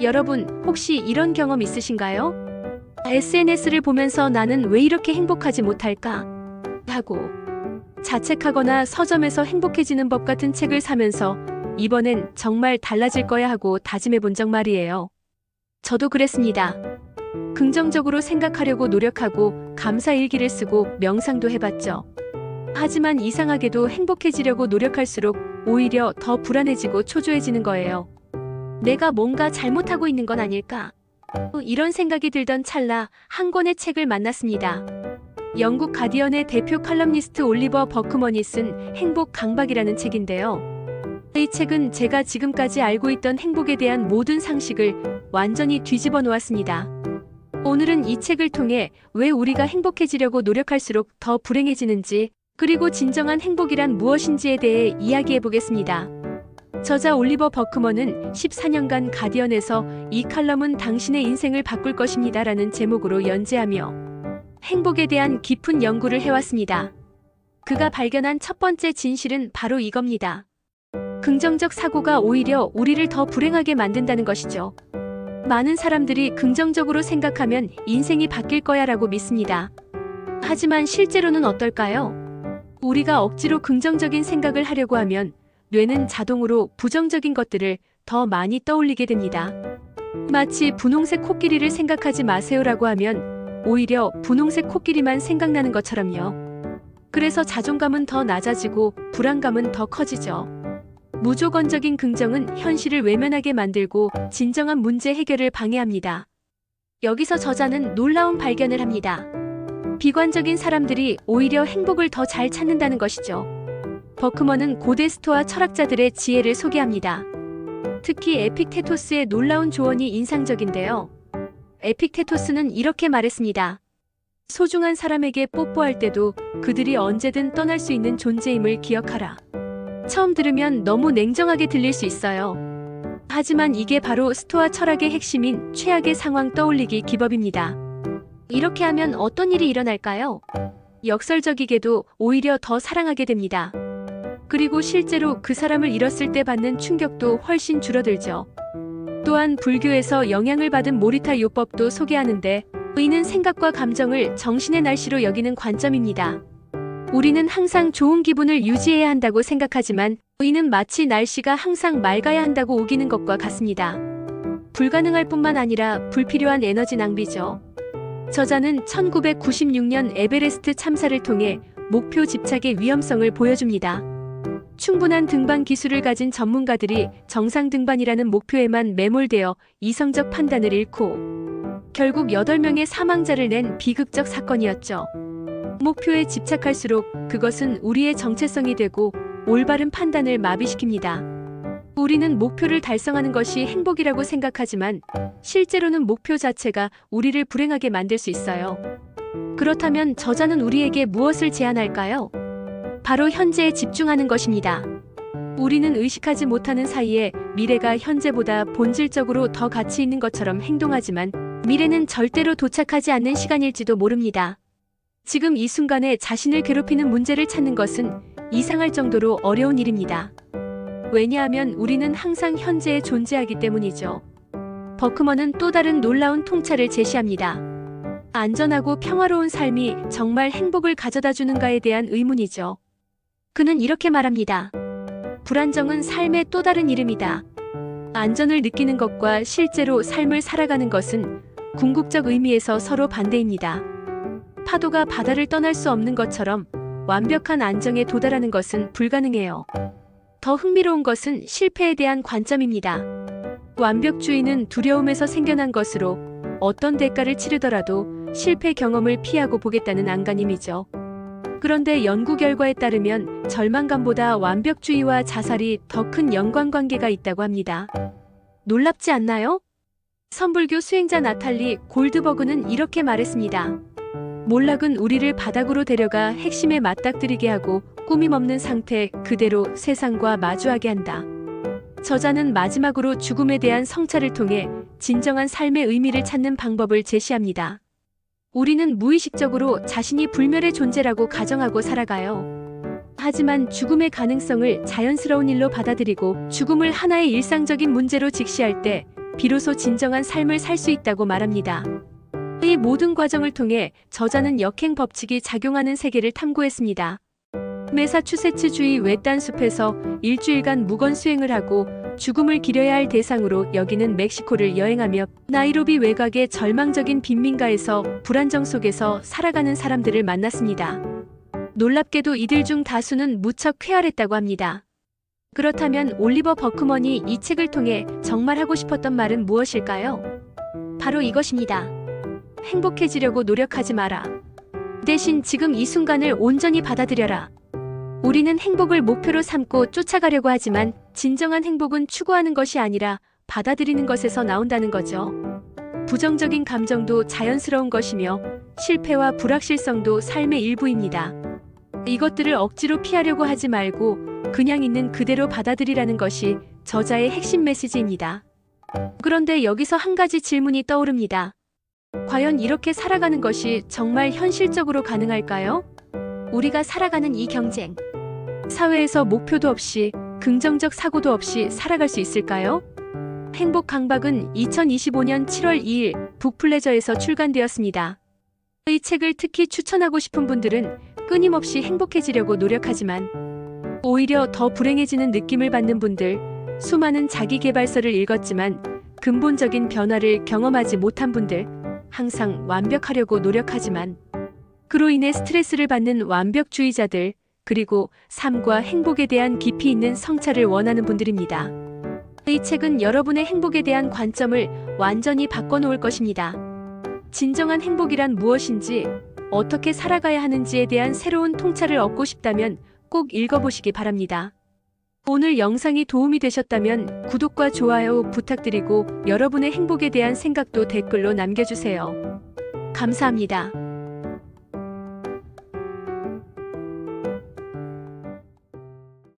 여러분, 혹시 이런 경험 있으신가요? SNS를 보면서 나는 왜 이렇게 행복하지 못할까? 하고 자책하거나 서점에서 행복해지는 법 같은 책을 사면서 이번엔 정말 달라질 거야 하고 다짐해 본 적 말이에요. 저도 그랬습니다. 긍정적으로 생각하려고 노력하고 감사일기를 쓰고 명상도 해봤죠. 하지만 이상하게도 행복해지려고 노력할수록 오히려 더 불안해지고 초조해지는 거예요. 내가 뭔가 잘못하고 있는 건 아닐까? 이런 생각이 들던 찰나 한 권의 책을 만났습니다. 영국 가디언의 대표 칼럼니스트 올리버 버크먼이 쓴 행복 강박이라는 책인데요. 이 책은 제가 지금까지 알고 있던 행복에 대한 모든 상식을 완전히 뒤집어 놓았습니다. 오늘은 이 책을 통해 왜 우리가 행복해지려고 노력할수록 더 불행해지는지, 그리고 진정한 행복이란 무엇인지에 대해 이야기해 보겠습니다. 저자 올리버 버크먼은 14년간 가디언에서 이 칼럼은 당신의 인생을 바꿀 것입니다 라는 제목으로 연재하며 행복에 대한 깊은 연구를 해왔습니다. 그가 발견한 첫 번째 진실은 바로 이겁니다. 긍정적 사고가 오히려 우리를 더 불행하게 만든다는 것이죠. 많은 사람들이 긍정적으로 생각하면 인생이 바뀔 거야 라고 믿습니다. 하지만 실제로는 어떨까요? 우리가 억지로 긍정적인 생각을 하려고 하면 뇌는 자동으로 부정적인 것들을 더 많이 떠올리게 됩니다. 마치 분홍색 코끼리를 생각하지 마세요라고 하면 오히려 분홍색 코끼리만 생각나는 것처럼요. 그래서 자존감은 더 낮아지고 불안감은 더 커지죠. 무조건적인 긍정은 현실을 외면하게 만들고 진정한 문제 해결을 방해합니다. 여기서 저자는 놀라운 발견을 합니다. 비관적인 사람들이 오히려 행복을 더 잘 찾는다는 것이죠. 버크먼은 고대 스토아 철학자들의 지혜를 소개합니다. 특히 에픽테토스의 놀라운 조언이 인상적인데요. 에픽테토스는 이렇게 말했습니다. 소중한 사람에게 뽀뽀할 때도 그들이 언제든 떠날 수 있는 존재임을 기억하라. 처음 들으면 너무 냉정하게 들릴 수 있어요. 하지만 이게 바로 스토아 철학의 핵심인 최악의 상황 떠올리기 기법입니다. 이렇게 하면 어떤 일이 일어날까요? 역설적이게도 오히려 더 사랑하게 됩니다. 그리고 실제로 그 사람을 잃었을 때 받는 충격도 훨씬 줄어들죠. 또한 불교에서 영향을 받은 모리타 요법도 소개하는데 의는 생각과 감정을 정신의 날씨로 여기는 관점입니다. 우리는 항상 좋은 기분을 유지해야 한다고 생각하지만 의는 마치 날씨가 항상 맑아야 한다고 우기는 것과 같습니다. 불가능할 뿐만 아니라 불필요한 에너지 낭비죠. 저자는 1996년 에베레스트 참사를 통해 목표 집착의 위험성을 보여줍니다. 충분한 등반 기술을 가진 전문가들이 정상 등반이라는 목표에만 매몰되어 이성적 판단을 잃고 결국 8명의 사망자를 낸 비극적 사건이었죠. 목표에 집착할수록 그것은 우리의 정체성이 되고 올바른 판단을 마비시킵니다. 우리는 목표를 달성하는 것이 행복이라고 생각하지만 실제로는 목표 자체가 우리를 불행하게 만들 수 있어요. 그렇다면 저자는 우리에게 무엇을 제안할까요? 바로 현재에 집중하는 것입니다. 우리는 의식하지 못하는 사이에 미래가 현재보다 본질적으로 더 가치 있는 것처럼 행동하지만 미래는 절대로 도착하지 않는 시간일지도 모릅니다. 지금 이 순간에 자신을 괴롭히는 문제를 찾는 것은 이상할 정도로 어려운 일입니다. 왜냐하면 우리는 항상 현재에 존재하기 때문이죠. 버크먼은 또 다른 놀라운 통찰을 제시합니다. 안전하고 평화로운 삶이 정말 행복을 가져다 주는가에 대한 의문이죠. 그는 이렇게 말합니다. 불안정은 삶의 또 다른 이름이다. 안전을 느끼는 것과 실제로 삶을 살아가는 것은 궁극적 의미에서 서로 반대입니다. 파도가 바다를 떠날 수 없는 것처럼 완벽한 안정에 도달하는 것은 불가능해요. 더 흥미로운 것은 실패에 대한 관점입니다. 완벽주의는 두려움에서 생겨난 것으로 어떤 대가를 치르더라도 실패 경험을 피하고 보겠다는 안간힘이죠. 그런데 연구 결과에 따르면 절망감보다 완벽주의와 자살이 더 큰 연관관계가 있다고 합니다. 놀랍지 않나요? 선불교 수행자 나탈리 골드버그는 이렇게 말했습니다. 몰락은 우리를 바닥으로 데려가 핵심에 맞닥뜨리게 하고 꾸밈 없는 상태 그대로 세상과 마주하게 한다. 저자는 마지막으로 죽음에 대한 성찰을 통해 진정한 삶의 의미를 찾는 방법을 제시합니다. 우리는 무의식적으로 자신이 불멸의 존재라고 가정하고 살아가요. 하지만 죽음의 가능성을 자연스러운 일로 받아들이고 죽음을 하나의 일상적인 문제로 직시할 때 비로소 진정한 삶을 살 수 있다고 말합니다. 이 모든 과정을 통해 저자는 역행 법칙이 작용하는 세계를 탐구했습니다. 매사추세츠주의 외딴 숲에서 일주일간 무건 수행을 하고 죽음을 기려야 할 대상으로 여기는 멕시코를 여행하며 나이로비 외곽의 절망적인 빈민가에서 불안정 속에서 살아가는 사람들을 만났습니다. 놀랍게도 이들 중 다수는 무척 쾌활했다고 합니다. 그렇다면 올리버 버크먼이 이 책을 통해 정말 하고 싶었던 말은 무엇일까요? 바로 이것입니다. 행복해지려고 노력하지 마라. 대신 지금 이 순간을 온전히 받아들여라. 우리는 행복을 목표로 삼고 쫓아가려고 하지만 진정한 행복은 추구하는 것이 아니라 받아들이는 것에서 나온다는 거죠. 부정적인 감정도 자연스러운 것이며 실패와 불확실성도 삶의 일부입니다. 이것들을 억지로 피하려고 하지 말고 그냥 있는 그대로 받아들이라는 것이 저자의 핵심 메시지입니다. 그런데 여기서 한 가지 질문이 떠오릅니다. 과연 이렇게 살아가는 것이 정말 현실적으로 가능할까요? 우리가 살아가는 이 경쟁, 사회에서 목표도 없이 긍정적 사고도 없이 살아갈 수 있을까요? 행복 강박은 2025년 7월 2일 북플레저에서 출간되었습니다. 이 책을 특히 추천하고 싶은 분들은 끊임없이 행복해지려고 노력하지만 오히려 더 불행해지는 느낌을 받는 분들, 수많은 자기계발서를 읽었지만 근본적인 변화를 경험하지 못한 분들, 항상 완벽하려고 노력하지만 그로 인해 스트레스를 받는 완벽주의자들, 그리고 삶과 행복에 대한 깊이 있는 성찰을 원하는 분들입니다. 이 책은 여러분의 행복에 대한 관점을 완전히 바꿔놓을 것입니다. 진정한 행복이란 무엇인지, 어떻게 살아가야 하는지에 대한 새로운 통찰을 얻고 싶다면 꼭 읽어보시기 바랍니다. 오늘 영상이 도움이 되셨다면 구독과 좋아요 부탁드리고 여러분의 행복에 대한 생각도 댓글로 남겨주세요. 감사합니다.